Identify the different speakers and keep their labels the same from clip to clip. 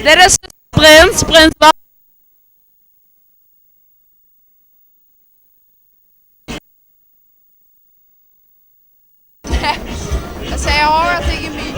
Speaker 1: Dit is Prins Wacht.
Speaker 2: Dat zei je hard tegen mij.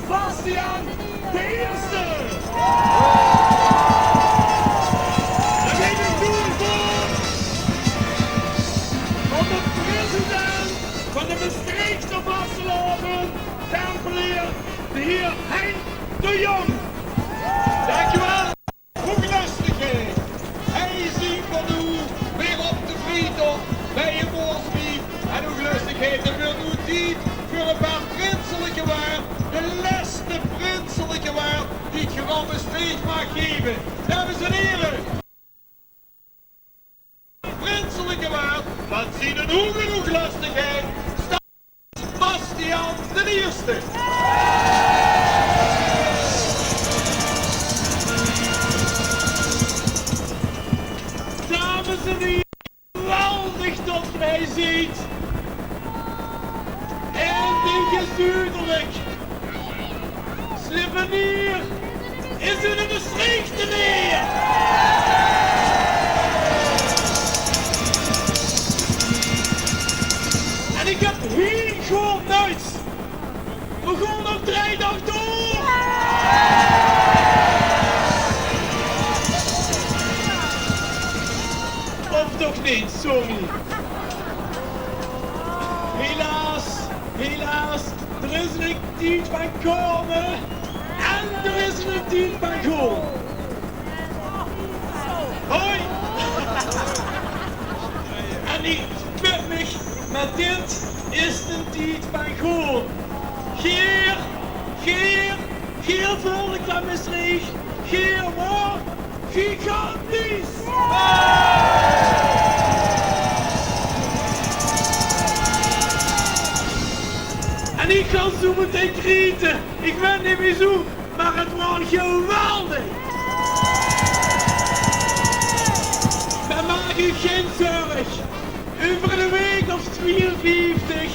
Speaker 3: Bastiaan de Eerste. Dan geef ik toe voor van de president van de Maastrichtse Vasteloven, Tempelier, de heer Henk de Jong. Dankjewel. Hooglustigheid. Hij ziet van u weer op de vrienden bij je moorslief. En hooglustigheid, er wil u niet voor een paar prinselijke waar, de laatste prinselijke waar die het Grand Maastricht mag geven. Dames en heren. Prinselijke waar, wat zien een hoe genoeg lustigheid, staat Bastiaan de Eerste. Dames en heren, geweldig dat mij ziet. En dit is duidelijk. Slippenier is in de Maastrichtse meer. En ik heb heel goed Duits. We gaan nog 3 dagen door. Of toch niet, sorry. Helaas, er is een tijd van komen en er is een tijd van gaan. Hoi! En niet met mij, maar dit is een tijd van gaan. Geer volk aan Maastricht, Geer waar, gigantisch! En ik ga zo meteen genieten. Ik ben niet meer zo, maar het was geweldig. Maar maak u geen zorg. Over een week of 52,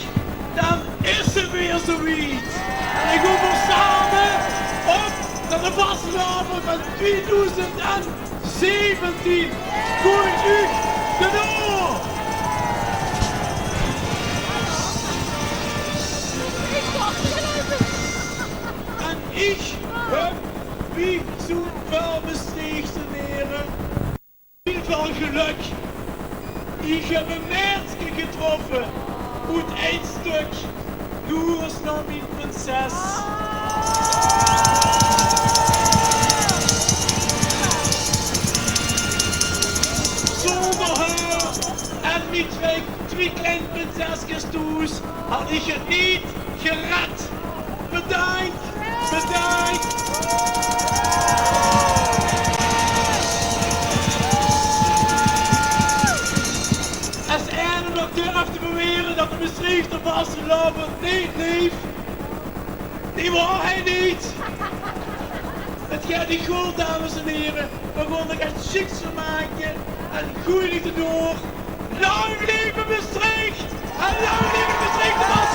Speaker 3: dan is er weer zoiets. En ik hoef er samen op naar de vastlopen van 2017. Goed u cadeau. En ik heb wie zo'n veel Maastricht te leren. Heel veel geluk. Ik heb een meisje getroffen. Uit één stuk. Du is nog mijn prinses. Zonder haar en mijn twee kleine prinsesjes toes had ik het niet gered. Bedankt! Als er nog durft te beweren dat de Maastrichter Vasteloven niet lief, die wil hij niet. Het gaat niet goed, dames en heren. We gaan er echt chics van maken. En goeie niet erdoor. Lang leven Maastricht! En lang leven Maastricht!